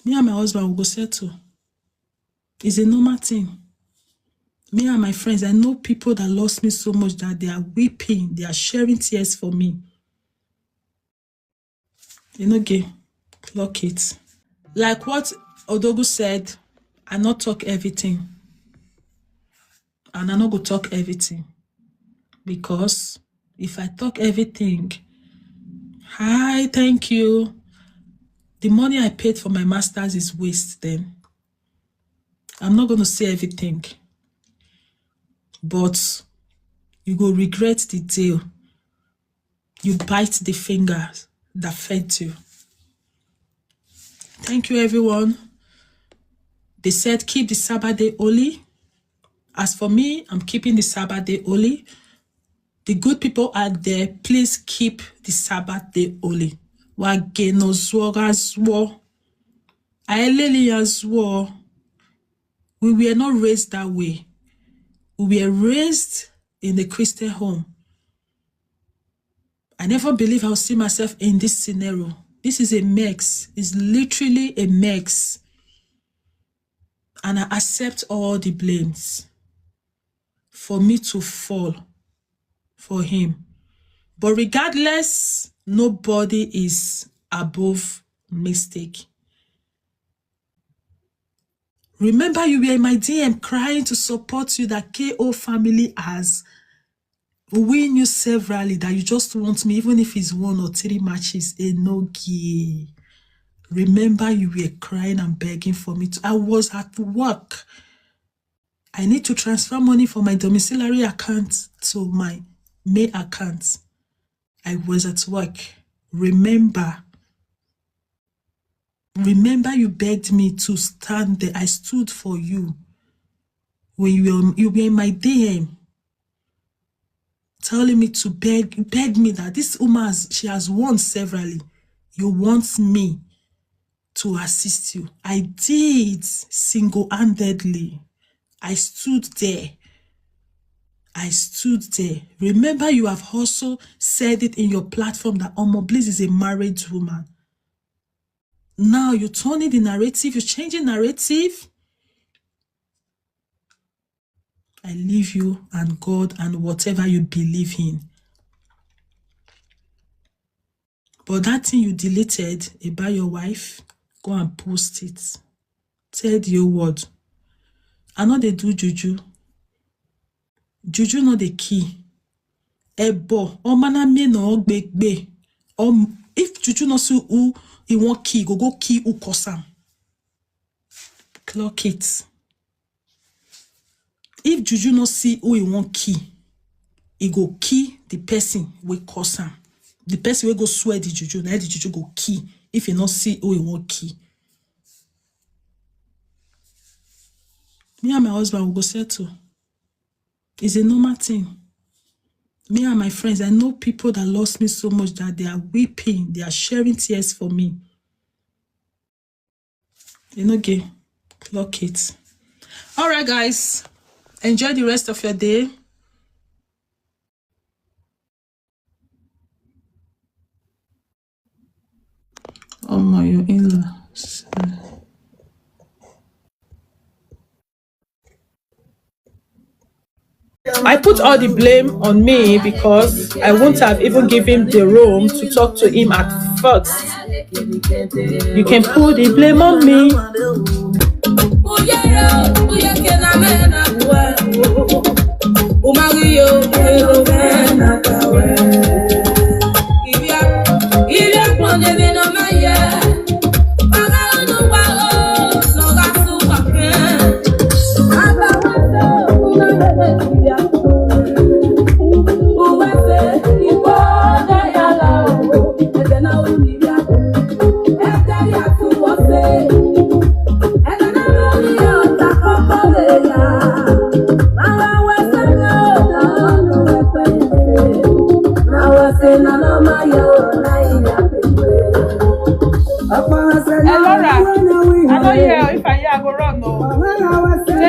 Me and my husband will go settle. It's a normal thing. Me and my friends, I know people that lost me so much that they are weeping, they are sharing tears for me. Enogie, clock it. Like what Odogu said, I not talk everything. And I not go talk everything. Because if I talk everything, hi, thank you. The money I paid for my master's is waste then. I'm not going to say everything. But you go regret the deal. You bite the fingers that fed you. Thank you, everyone. They said keep the Sabbath day holy. As for me, I'm keeping the Sabbath day holy. The good people out there, please keep the Sabbath day holy. Wageno zwo. Aeleli zwo. We were not raised that way. We were raised in the Christian home. I never believe I'll see myself in this scenario. This is a mix. It's literally a mix. And I accept all the blames for me to fall for him. But regardless, nobody is above mistake. Remember, you were in my DM crying to support you that KO family has win you severally, that you just want me, even if it's 1 or 3 matches. Enogie. Remember, you were crying and begging for me. I was at work. I need to transfer money from my domiciliary account to my main account. I was at work. Remember, you begged me to stand there. I stood for you. When you were in my DM, telling me to beg me that this woman, she has won severally. You want me to assist you. I did single-handedly. I stood there. Remember, you have also said it in your platform that Bliss is a married woman. Now you're turning the narrative, you're changing narrative. I leave you and God and whatever you believe in. But that thing you deleted about your wife, go and post it. Tell the whole word. I know they do juju. Juju not the key. Ebo, mana me no be. If juju no see who he want key, go key who kosam. Clock it. If juju no see who he want key, he go key the person we kosam. The person will go swear the juju, now the juju go key. If he not see who he want key. Me and my husband will go settle. It's a normal thing. Me and my friends, I know people that lost me so much that they are weeping, they are sharing tears for me. Enogie, clock it. All right, guys. Enjoy the rest of your day. Oh my, your in-laws. I put all the blame on me because I wouldn't have even given him the room to talk to him at first. You can put the blame on me.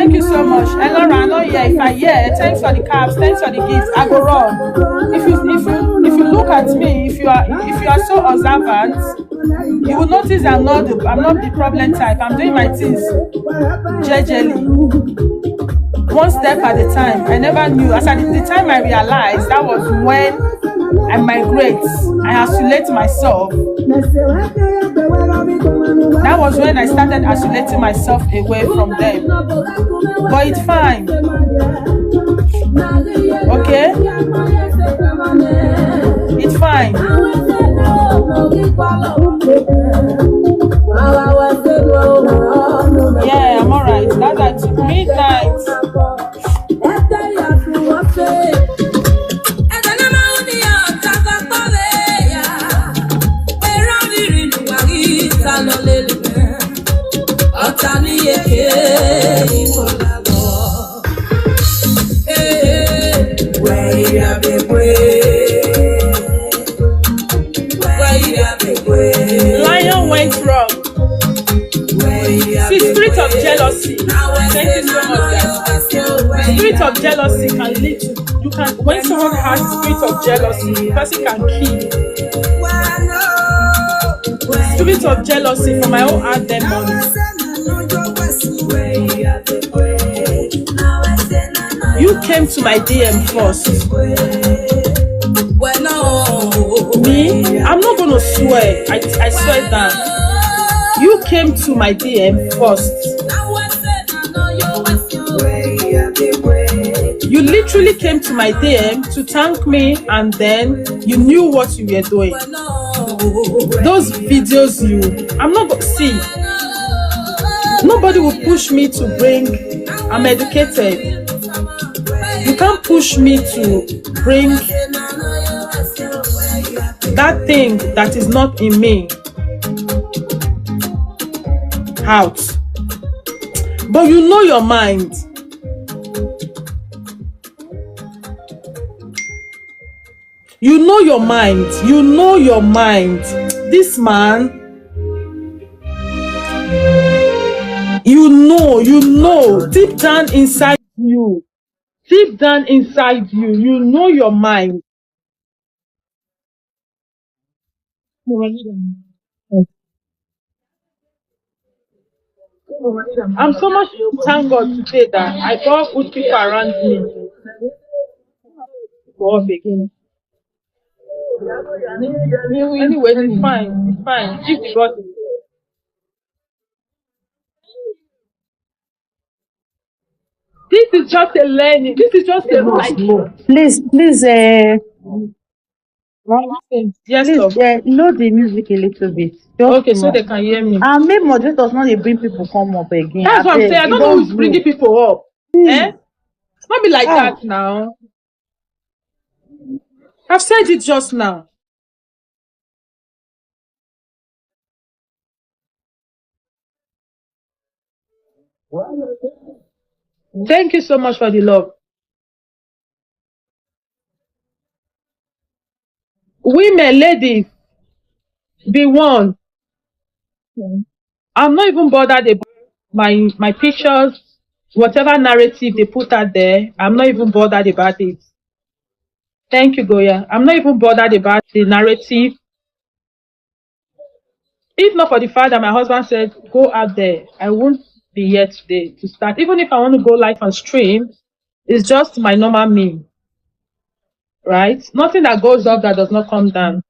Thank you so much. Elora, I know if I hear, thanks for the caps, thanks for the gifts, I go wrong. If you look at me, if you are so observant, You will notice I'm not the problem type. I'm doing my things jejely, one step at a time. I never knew. As at the time I realized, that was when I migrate. I isolate myself. That was when I started isolating myself away from them. But it's fine. Okay? It's fine. Yeah, I'm alright. That's at midnight. Lion went wrong. See, spirit of jealousy. Thank you so much, guys. Spirit of jealousy can lead to, you can, when someone has spirit of jealousy, the person can kill. Spirit of jealousy for my own heart demon. You came to my DM first. Me, I'm not gonna swear. I swear that you came to my DM first. You literally came to my DM to thank me, and then you knew what you were doing. Those videos I'm not gonna see. Nobody will push me to bring. I'm educated. You can't push me to bring that thing that is not in me out. But you know your mind. You know your mind. You know your mind. This man, you know, deep down inside you. Deep down inside you, you know your mind. I'm so much thank God today that I got good people around me. Go up again. Anyway, it's fine. It's fine. If the God is. This is just a learning. This is just a like. Please, Yes, please, love. load the music a little bit. Just Okay, so they can hear me. And maybe moderators not they bring people come up again. That's what I'm saying. I don't know who's bringing people up. Eh? It's not be like that now. I've said it just now. Thank you so much for the love. Women, ladies, be one. I'm not even bothered about my pictures, whatever narrative they put out there. I'm not even bothered about it. Thank you, Goya. I'm not even bothered about the narrative. If not for the fact that my husband said, go out there, I won't be here today to start. Even if I want to go live and stream, it's just my normal me. Right? Nothing that goes up that does not come down.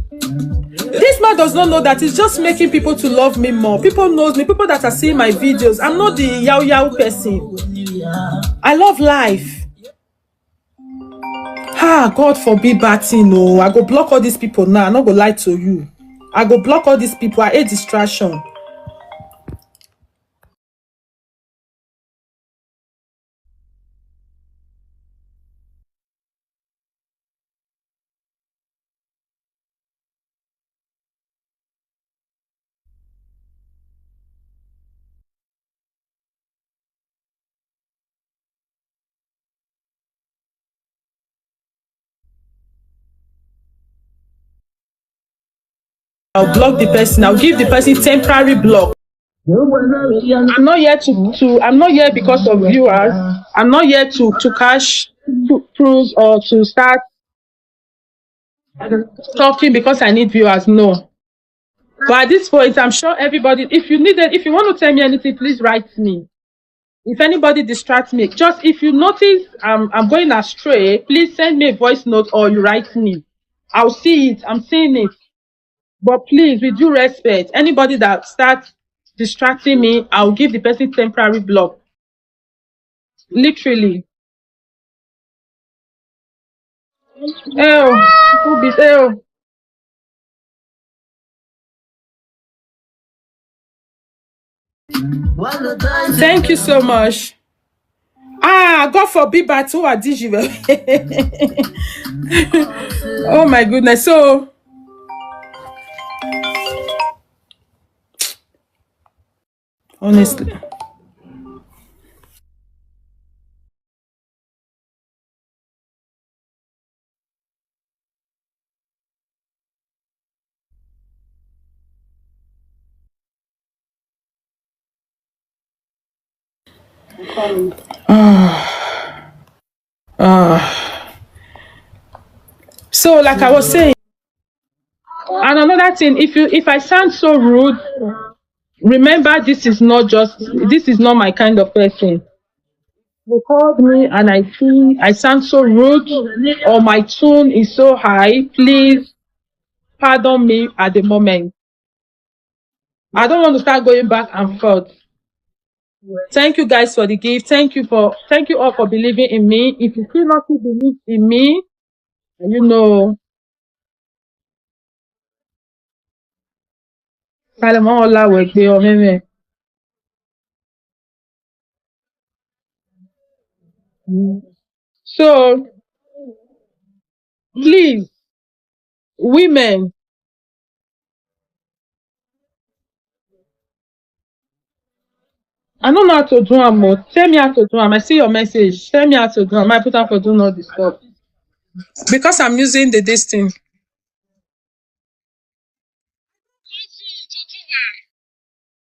This man does not know that it's just making people to love me more. People knows me. People that are seeing my videos. I'm not the yao person. I love life. God forbid bad thing. No, I go block all these people now. I'm not gonna lie to you. I go block all these people. I hate distraction. I'll block the person. I'll give the person temporary block. I'm not here I'm not here because of viewers. I'm not here to cash cruise or to start talking because I need viewers. No. But at this point, I'm sure everybody, if you want to tell me anything, please write me. If anybody distracts me, just if you notice I'm going astray, please send me a voice note or you write me. I'll see it. I'm seeing it. But please, with due respect, anybody that starts distracting me, I'll give the person temporary block. Literally. Who be Thank you so much. God forbid, but who are these? Oh my goodness. So, honestly. So, like I was saying, and another thing, if I sound so rude, remember this is not my kind of person. You called me and I sound so rude or my tone is so high. Please pardon me at the moment. I don't want to start going back and forth. Thank you guys for the gift. Thank you all for believing in me. If you still not believe in me, you know, so please, women, I don't know how to do am. Tell me how to do am. I see your message. Tell me how to do am. I put am for do not disturb. Because I'm using this thing.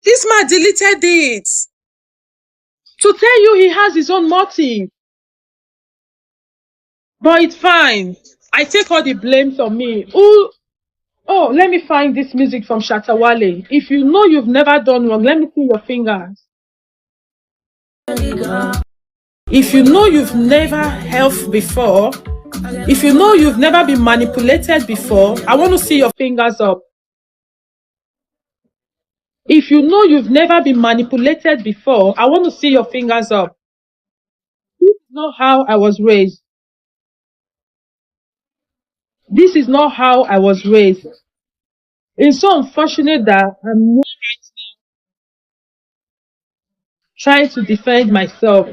This man deleted it. To tell you he has his own motive. But it's fine. I take all the blame on me. Oh, let me find this music from Shatawale. If you know you've never done wrong, let me see your fingers. If you know you've never helped before, if you know you've never been manipulated before, I want to see your fingers up. If you know you've never been manipulated before, I want to see your fingers up. This is not how I was raised. This is not how I was raised. It's so unfortunate that I'm trying to defend myself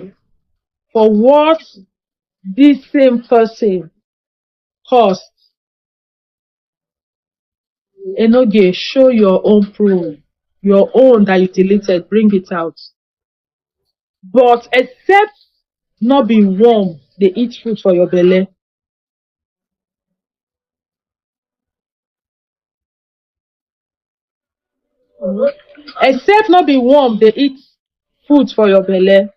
for what this same person caused. Enogie, show your own proof. Your own that you deleted, bring it out. But except not be warm, they eat food for your belly. Except not be warm, they eat food for your belly.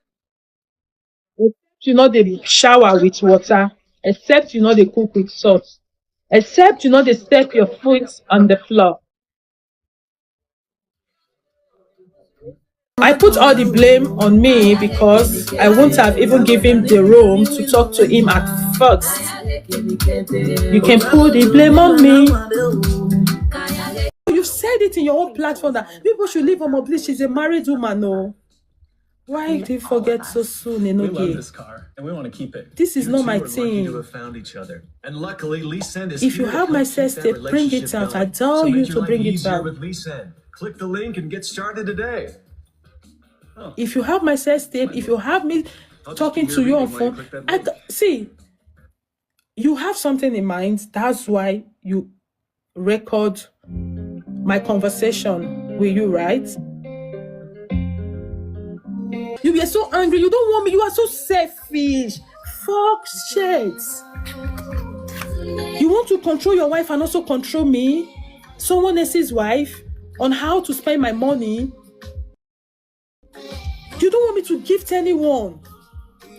Except you know they shower with water. Except you know they cook with salt. Except you know they step your foot on the floor. I put all the blame on me because I wouldn't have even given him the room to talk to him at first. You can put the blame on me. You said it in your own platform that people should leave Bliss. She's a married woman, no. Why did you forget so soon, Enogie? We love this car and we want to keep it. This is not my thing. To have found each other. And luckily, if you have my sex tape, bring it out. I tell you to bring it out. Click the link and get started today. If you have my sex tape, if you have me talking to you on phone, see, you have something in mind. That's why you record my conversation with you, right? You were so angry. You don't want me. You are so selfish. Fuck shit. You want to control your wife and also control me, someone else's wife, on how to spend my money. You don't want me to gift anyone.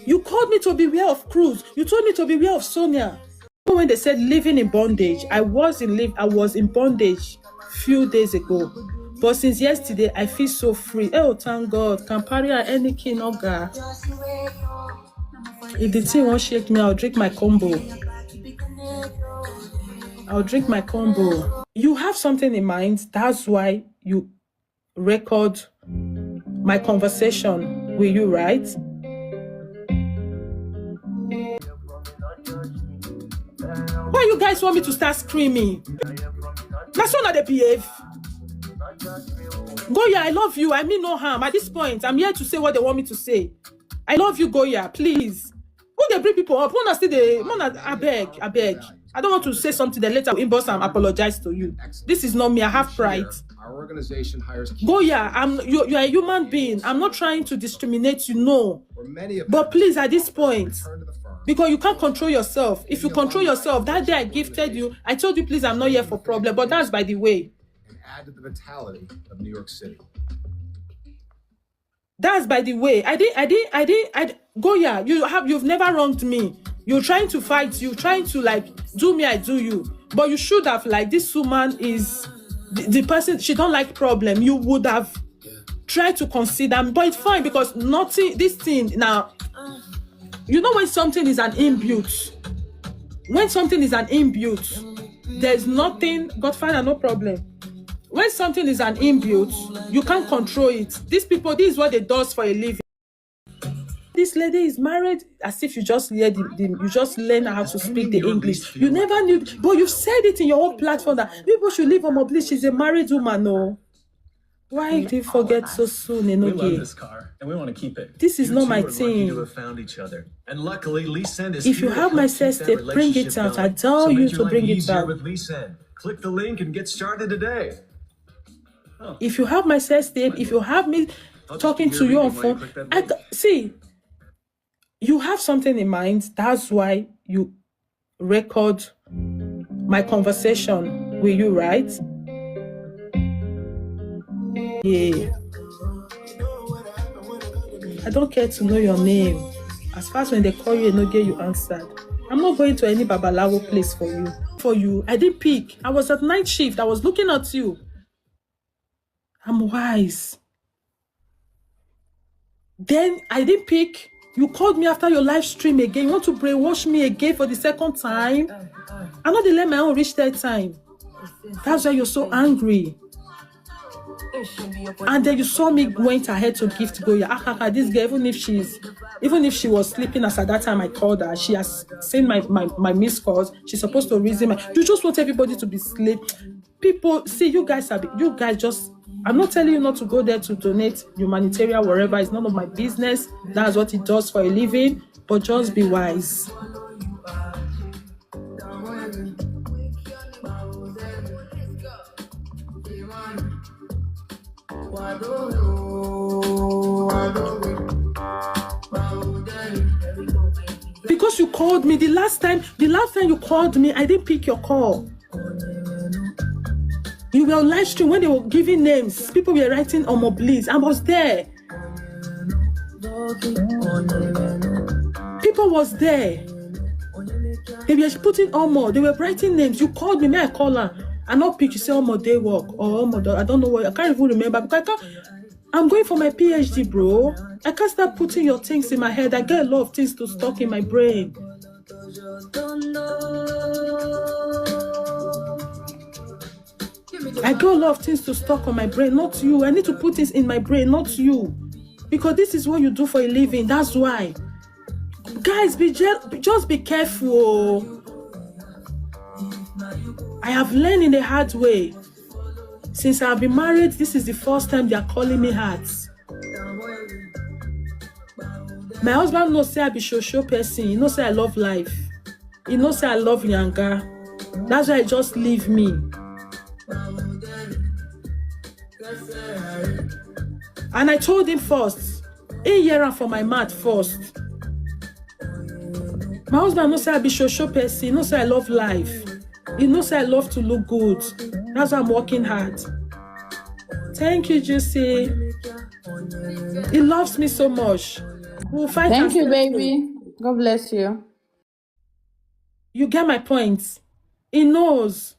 You called me to beware of Cruz. You told me to beware of Sonia. When they said living in bondage, I was in bondage few days ago. But since yesterday, I feel so free. Oh, thank God. Campari and any king of God. If the thing won't shake me, I'll drink my combo. You have something in mind. That's why you record my conversation with you, right? Why you guys want me to start screaming? That's not they behave. Goya, I love you. I mean no harm. At this point, I'm here to say what they want me to say. I love you, Goya. Please. When they bring people up, I beg. I don't want to say something that later inbox and apologize to you. This is not me. I have pride. Our organization hires Goya, you're a human being. I'm not trying to discriminate you, no. But please, at this point, because you can't control yourself. If you control yourself, that day I gifted you, I told you, please, I'm not here for problem. But that's by the way. And add to the vitality of New York City. That's by the way. Goya, you've never wronged me. You're trying to fight. You're trying to like do me, I do you. But you should have like this woman is the person. She don't like problem. You would have tried to consider. But it's fine because nothing. This thing now. You know when something is an inbuilt. When something is an inbuilt, there's nothing. Godfather, no problem. When something is an inbuilt, you can't control it. These people, this is what they do for a living. This lady is married as if you just you just learn how to speak the English. You never knew, but you've said it in your own platform that people should leave Bliss. She's a married woman, no. Why do you forget so soon, Enogie? We love this car, and we want to keep it. This is not my thing. To have found each other. And luckily, Lisen is if you have my sex tape, bring it out. I tell you to bring it out. With Lisen. Click the link and get started today. Oh. If you have my sex tape, if you have me talking to you on phone, see, you have something in mind. That's why you record my conversation with you, right? Yeah. I don't care to know your name. As far as when they call you Enogie, you answered. I'm not going to any babalawo place for you. For you, I didn't pick. I was at night shift. I was looking at you. I'm wise. Then I didn't pick. You called me after your live stream again. You want to brainwash me again for the second time? I'm not let my own reach that time. That's why you're so angry. And then you saw me went ahead to gift Goya. This girl, even if she was sleeping as at that time I called her, she has seen my missed calls. She's supposed to reason you just want everybody to be asleep. People, see, you guys just, I'm not telling you not to go there to donate humanitarian wherever. It's none of my business. That's what it does for a living. But just be wise. Because you called me the last time you called me, I didn't pick your call. You were on live stream when they were giving names. People were writing on Bliss. I was there. People was there. They were putting Omo. They were writing names. You called me, may I call her? I not pick. You say Omo day work or Omo. I don't know what. I can't even remember because I'm going for my PhD, bro. I can't start putting your things in my head. I get a lot of things to stock in my brain. I got a lot of things to stock on my brain, not you. I need to put this in my brain, not you. Because this is what you do for a living. That's why. Guys, just be careful. I have learned in the hard way. Since I've been married, this is the first time they are calling me hearts. My husband knows say I be show person. He knows say I love life. He knows say I love Yanga. That's why I just leave me. And I told him first, a year for my mat first. My husband knows say I be show person. He knows say I love life. He knows I love to look good. That's why I'm working hard. Thank you, Juicy. He loves me so much. We'll fight. Thank you, baby. God bless you. You get my point? He knows.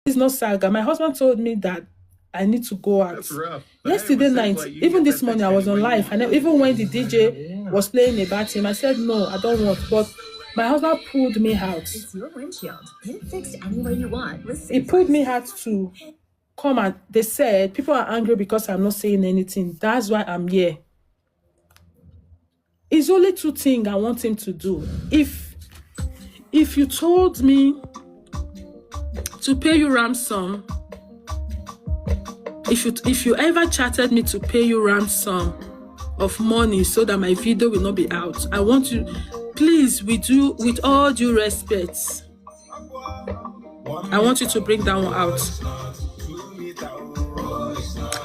It's not saga. My husband told me that I need to go out. That's rough. Yesterday night, even this morning, I was on live. And even when the DJ was playing about him, I said, no, I don't want. But my husband pulled me out. It's your windshield. Get it fixed any way you want. He pulled me out to come, and they said, people are angry because I'm not saying anything. That's why I'm here. It's only two things I want him to do. If you told me to pay you ransom, if you ever chatted me to pay you ransom of money so that my video will not be out, I want you, please, with all due respect, I want you to bring that one out.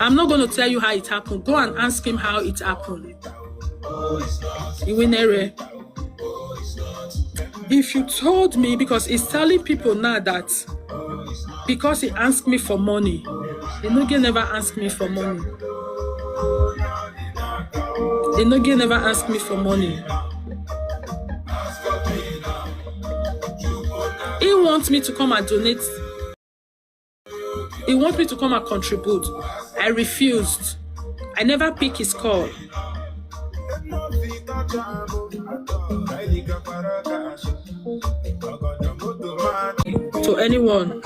I'm not going to tell you how it happened. Go and ask him how it happened. If you told me, because he's telling people now that because he asked me for money, Enogie never asked me for money. Enogie never asked me for money. He wants me to come and donate. He wants me to come and contribute. I refused. I never pick his call. To anyone.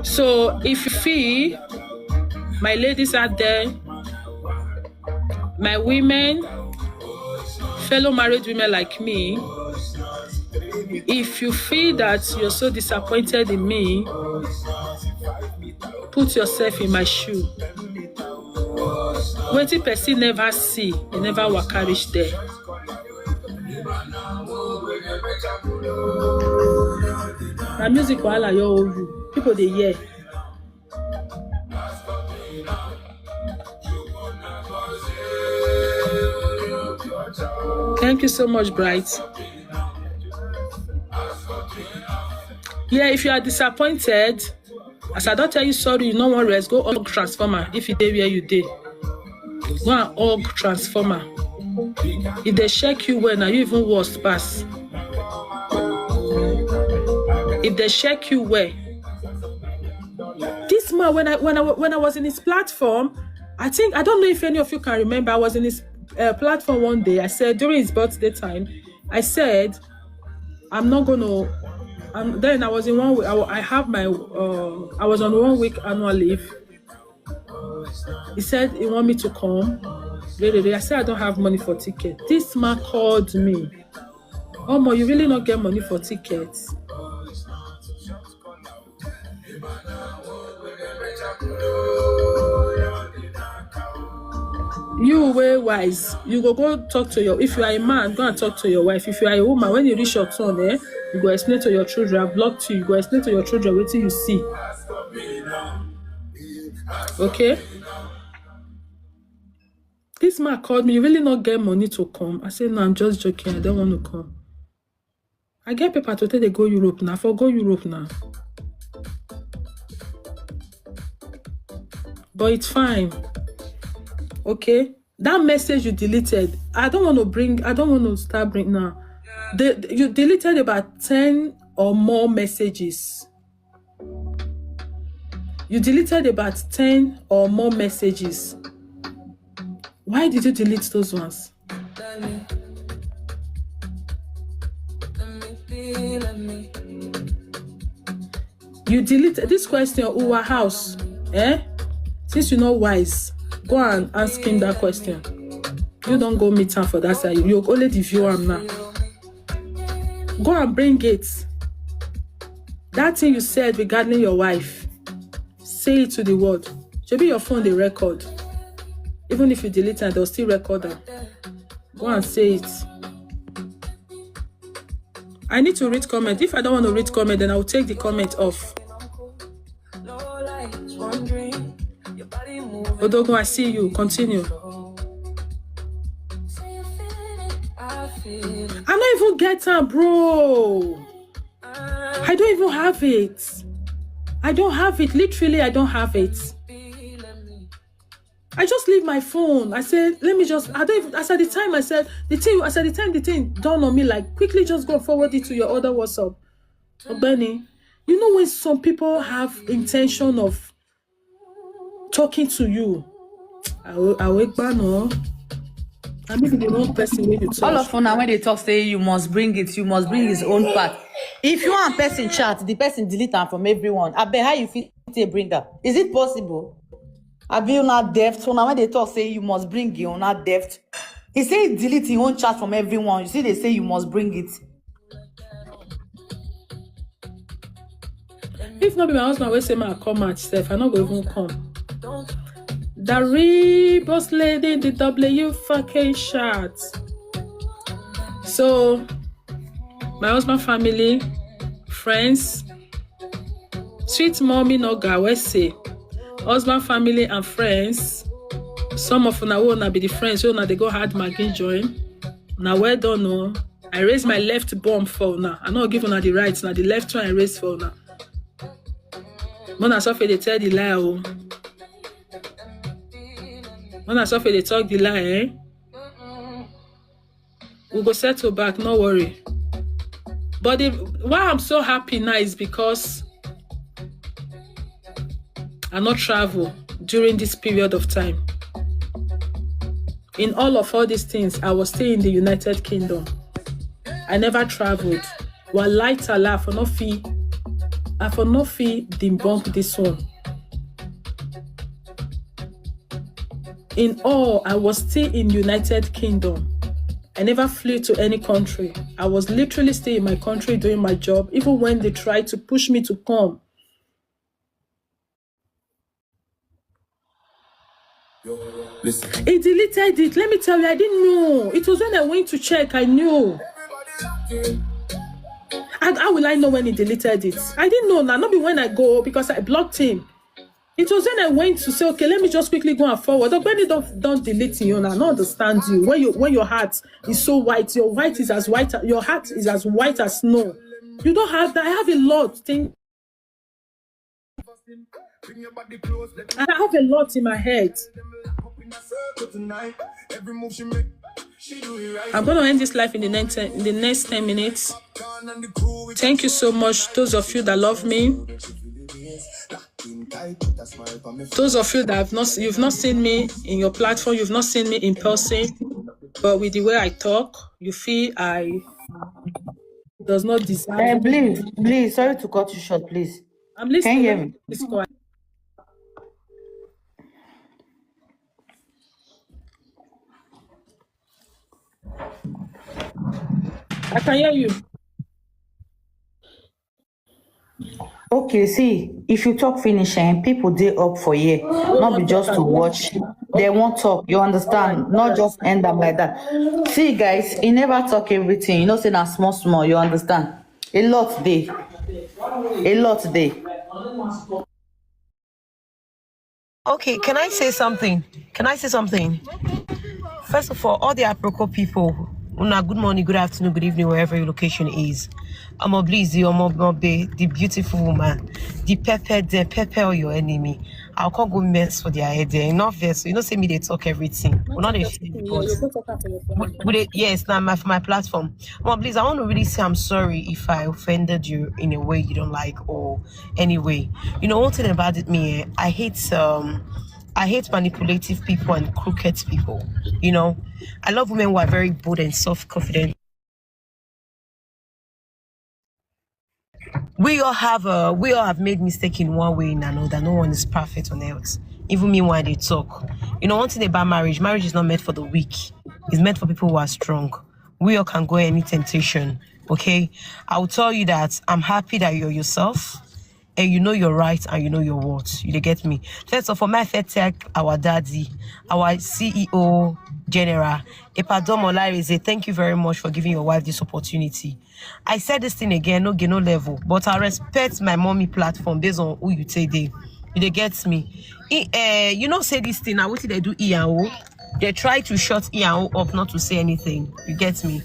So if you feel, my ladies out there, my women, fellow married women like me, if you feel that you're so disappointed in me, put yourself in my shoe. Wetin person never see, you never waka reach there. Na music wahala yo you. People dey hear. Thank you so much, Bright. Yeah, if you are disappointed, as I don't tell you sorry, you no want rest, go hug transformer. If you dey where you dey, go and hug transformer. If they check you well, now you even worse pass. If they check you well, this man when I was in his platform, I don't know if any of you can remember. I was in his platform one day. I said during his birthday time, I said I'm not gonna. Then I was in 1 week. I have my. I was on 1 week annual leave. He said he want me to come. I said I don't have money for ticket. This man called me. Oh, Mo, you really not get money for tickets? You way wise. You go talk to your. If you are a man, go and talk to your wife. If you are a woman, when you reach your turn, you go explain to your children. I blocked you. You go explain to your children what you see. Okay. This man called me. You really not get money to come? I said no. I'm just joking. I don't want to come. I get paper to tell they go Europe now. For go Europe now. But it's fine. Okay, that message you deleted. I don't want to start bringing now. You deleted about 10 or more messages. You deleted about 10 or more messages. Why did you delete those ones? You deleted this question, Uwa house. Since you're not wise, go and ask him that question. You don't go meet him for that side. You only review him now. Go and bring it. That thing you said regarding your wife, say it to the world. Should be your phone the record. Even if you delete it, they'll still record them. Go and say it. I need to read comment. If I don't want to read comment, then I will take the comment off. Odogo, I see you. Continue. I don't even get her, bro. I don't even have it. I don't have it. Literally, I don't have it. I just leave my phone. I said, let me just. I don't even. As at the time, I said the thing dawned on me like quickly. Just go forward it to your other WhatsApp. Benny, you know when some people have intention of talking to you, I wake back no. I mean the wrong person when you talk. All of now when they talk, say you must bring it, you must bring his own part. If you want person chat, the person delete them from everyone. I bet how you feel to bring that. Is it possible? I be not deft. So now when they talk, say you must bring it, not deft. He say delete your own chat from everyone. You see, they say you must bring it. If not be my husband, will say my come at self. I not go even come. The boss lady, the W fucking shot. So, my husband, family, friends, sweet mommy Noga, we say, husband, family, and friends. Some of them will not be the friends, so now they go hard Maggie join. Now, where don't know. I raise my left bump for now. I'm not giving her the right now. The left one I raise for now. When I suffer, they tell the lie. When I suffer, they talk the lie, we go settle back, no worry. But why I'm so happy now is because I not travel during this period of time. In all these things, I was still in the United Kingdom. I never traveled. While light Allah for no fee debunk this one. In all, I was still in United Kingdom. I never flew to any country. I was literally still in my country doing my job, even when they tried to push me to come. He deleted it. Let me tell you, I didn't know. It was when I went to check, I knew. And how will I know when he deleted it? I didn't know now. Not be when I go, because I blocked him. It was when I went to say, okay, let me just quickly go and forward. When don't delete you, and I don't understand you. When your heart is so white, your white is as white. Your heart is as white as snow. You don't have that. I have a lot. I have a lot in my head. I'm going to end this live in the next 10 minutes. Thank you so much, those of you that love me. Those of you that you've not seen me in your platform, you've not seen me in person, but with the way I talk, you feel I does not deserve. Please, sorry to cut you short, please. I'm listening. Can you hear me? Please go ahead. I can hear you. Okay, see, if you talk finish and people dey up for here, not be just to watch. They won't talk, you understand? Not just end up like that. See, guys, he never talk everything. You know, say na small, you understand? A lot dey. Okay, can I say something? First of all the Aproko people, good morning, good afternoon, good evening, wherever your location is. I'm Bliss, the beautiful woman, the pepper your enemy. I'll call go mess for their head there. Enough verse. You know, say me they talk everything. We're not yes, now my platform. Well, please, I want to really say I'm sorry if I offended you in a way you don't like, or anyway. You know, one thing about it, me, I hate manipulative people and crooked people. You know, I love women who are very bold and self-confident. We all have made mistake in one way or another. No one is perfect on earth. Even me when they talk. You know, one thing about marriage is not meant for the weak. It's meant for people who are strong. We all can go any temptation. Okay? I will tell you that I'm happy that you're yourself. And you know your right and you know your worth. You get me? First of all, my tech, our daddy, our CEO General, Epadomolare, thank you very much for giving your wife this opportunity. I said this thing again, no level, but I respect my mommy platform based on who you say they. You get me? You know, say this thing, now what did they do E&O? They try to shut E&O up not to say anything. You get me?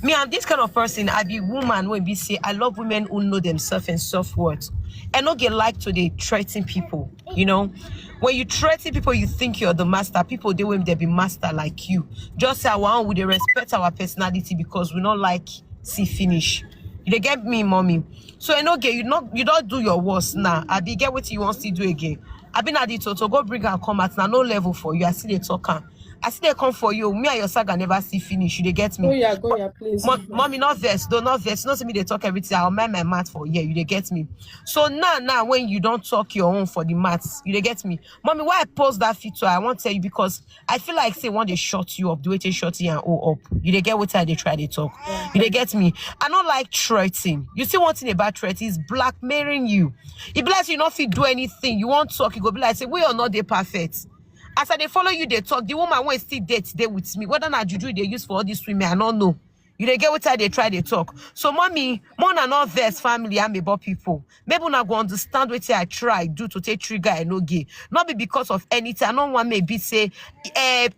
Me, I'm this kind of person. I be woman when we say I love women who know themselves and self-worth. And not get like to they threaten people. You know, when you threaten people, you think you're the master. People they will be master like you. Just say I want would they respect our personality because we not like see finish. You get me, mommy. So Enogie, you don't do your worst now. I be get what you want to do again. I been at the total go bring and come at now no level for you. I see they talking. I see they come for you. Me and your saga never see finish. You they get me? Go yeah, please. Mommy, not verse. Don't verse. Not see me they talk everything. I'll mind my math for you. They get me? So now when you don't talk your own for the maths, you they get me? Mommy, why I post that feature? I won't tell you because I feel like say when they shut you up, the way they shut you and all up. You they get what they try they talk. You they get me? I don't like threatening. You see one thing about threat is blackmailing you. It bless you not fit do anything. You won't talk, you go be like say we are not they perfect. As I they follow you, they talk. The woman won't still date today with me. Whether not juju they use for all these women, I don't know. You they get what they try, they talk. So mommy, more than all this family, I'm about people. Maybe not go understand what I try do to take trigger Enogie. Not be because of anything. I don't want maybe say,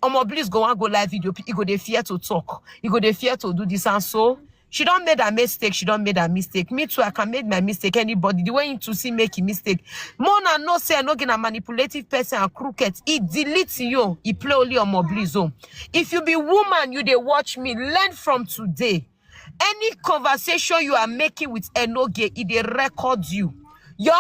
Bliss go and go live video. You go they fear to talk. You go they fear to do this and so. She don't made a mistake. She don't made a mistake. Me too, I can make my mistake. Anybody, the way to see make a mistake. Mona no say no get a manipulative person and crooked. It deletes you. It play only on Moblizo. If you be woman, you they watch me. Learn from today. Any conversation you are making with Enogie, it they record you. Your